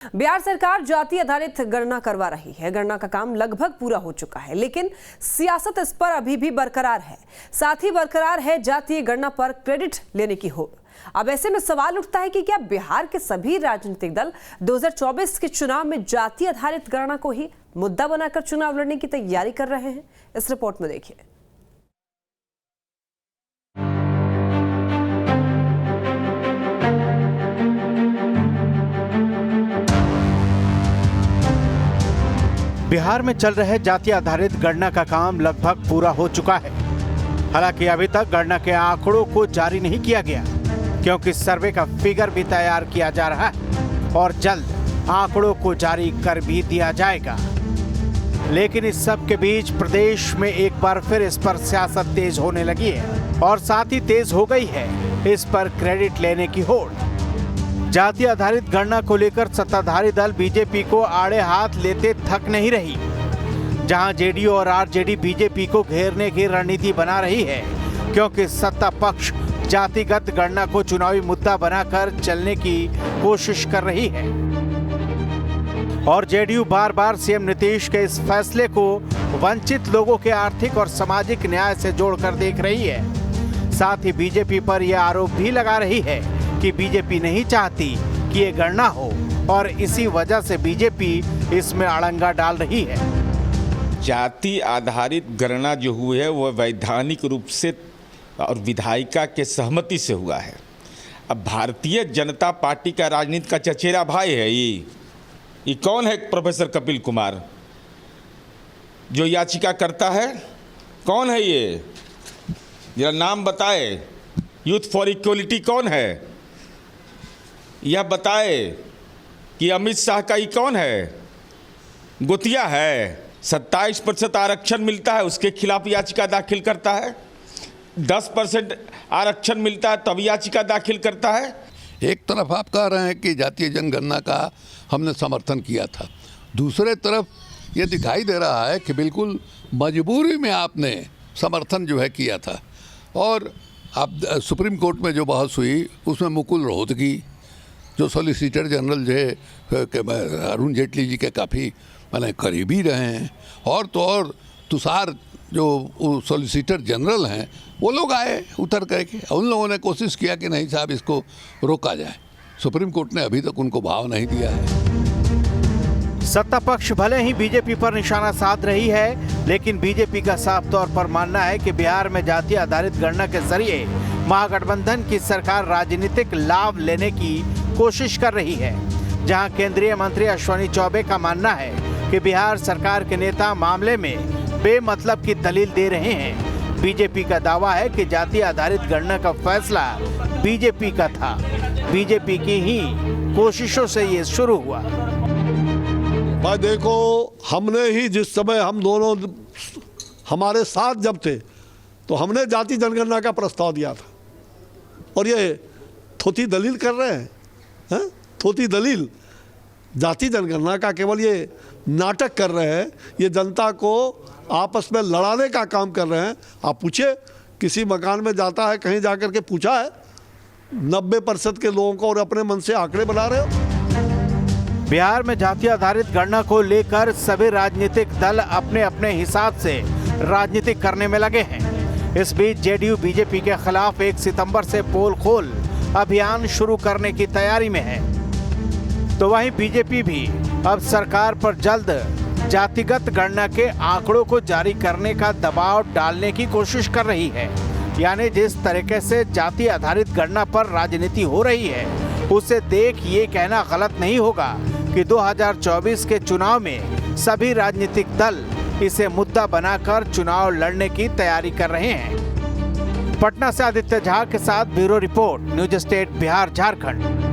बिहार सरकार जाति आधारित गणना करवा रही है। गणना का काम लगभग पूरा हो चुका है, लेकिन सियासत इस पर अभी भी बरकरार है। साथ ही बरकरार है जातीय गणना पर क्रेडिट लेने की होड़। अब ऐसे में सवाल उठता है कि क्या बिहार के सभी राजनीतिक दल 2024 के चुनाव में जाति आधारित गणना को ही मुद्दा बनाकर चुनाव लड़ने की तैयारी कर रहे हैं? इस रिपोर्ट में देखिए। बिहार में चल रहे जाति आधारित गणना का काम लगभग पूरा हो चुका है। हालांकि अभी तक गणना के आंकड़ों को जारी नहीं किया गया, क्योंकि सर्वे का फिगर भी तैयार किया जा रहा है और जल्द आंकड़ों को जारी कर भी दिया जाएगा। लेकिन इस सब के बीच प्रदेश में एक बार फिर इस पर सियासत तेज होने लगी है और साथ ही तेज हो गई है इस पर क्रेडिट लेने की होड़। जाति आधारित गणना को लेकर सत्ताधारी दल बीजेपी को आड़े हाथ लेते थक नहीं रही। जहां जेडीयू और आरजेडी बीजेपी को घेरने की रणनीति बना रही है, क्योंकि सत्ता पक्ष जातिगत गणना को चुनावी मुद्दा बनाकर चलने की कोशिश कर रही है और जेडीयू बार बार सीएम नीतीश के इस फैसले को वंचित लोगों के आर्थिक और सामाजिक न्याय से जोड़कर देख रही है। साथ ही बीजेपी पर यह आरोप भी लगा रही है कि बीजेपी नहीं चाहती कि ये गणना हो और इसी वजह से बीजेपी इसमें अड़ंगा डाल रही है। जाति आधारित गणना जो हुई है वह वैधानिक रूप से और विधायिका के सहमति से हुआ है। अब भारतीय जनता पार्टी का राजनीति का चचेरा भाई है ये कौन है? प्रोफेसर कपिल कुमार जो याचिका करता है, कौन है ये? जरा नाम बताए। यूथ फॉर इक्वलिटी कौन है? यह बताए कि अमित शाह का ये कौन है? गोतिया है। 27% आरक्षण मिलता है, उसके खिलाफ याचिका दाखिल करता है। 10% आरक्षण मिलता है तब याचिका दाखिल करता है। एक तरफ आप कह रहे हैं कि जातीय जनगणना का हमने समर्थन किया था, दूसरे तरफ ये दिखाई दे रहा है कि बिल्कुल मजबूरी में आपने समर्थन जो है किया था। और आप सुप्रीम कोर्ट में जो बहस हुई उसमें मुकुल रोहतगी जो सॉलिसिटर जनरल जो है अरुण जेटली जी के काफ़ी माने करीबी रहे हैं, और तो और तुषार जो सॉलिसिटर जनरल हैं वो लोग आए उतर करके, उन लोगों ने कोशिश किया कि नहीं साहब इसको रोका जाए। सुप्रीम कोर्ट ने अभी तक उनको भाव नहीं दिया है। सत्ता पक्ष भले ही बीजेपी पर निशाना साध रही है, लेकिन बीजेपी का साफ तौर पर मानना है कि बिहार में जाति आधारित गणना के जरिए महागठबंधन की सरकार राजनीतिक लाभ लेने की कोशिश कर रही है। जहां केंद्रीय मंत्री अश्विनी चौबे का मानना है कि बिहार सरकार के नेता मामले में बेमतलब की दलील दे रहे हैं। बीजेपी का दावा है कि जाति आधारित गणना का फैसला बीजेपी का था, बीजेपी की ही कोशिशों से ये शुरू हुआ। भाई देखो, हमने ही जिस समय हम दोनों हमारे साथ जब थे तो हमने जाति जनगणना का प्रस्ताव दिया था, और ये थोती दलील कर रहे हैं। थोती दलील जाति जनगणना का केवल ये नाटक कर रहे हैं, ये जनता को आपस में लड़ाने का काम कर रहे हैं। आप पूछिए, किसी मकान में जाता है, कहीं जाकर के पूछा है 90% के लोगों को, और अपने मन से आंकड़े बना रहे हो। बिहार में जाति आधारित गणना को लेकर सभी राजनीतिक दल अपने अपने हिसाब से राजनीति करने में लगे हैं। इस बीच जेडीयू बीजेपी के खिलाफ 1 सितंबर से पोल खोल अभियान शुरू करने की तैयारी में है, तो वहीं बीजेपी भी अब सरकार पर जल्द जातिगत गणना के आंकड़ों को जारी करने का दबाव डालने की कोशिश कर रही है। यानी जिस तरीके से जाति आधारित गणना पर राजनीति हो रही है, उसे देख ये कहना गलत नहीं होगा कि 2024 के चुनाव में सभी राजनीतिक दल इसे मुद्दा बनाकर चुनाव लड़ने की तैयारी कर रहे हैं। पटना से आदित्य झा के साथ bureau report, news state Bihar Jharkhand.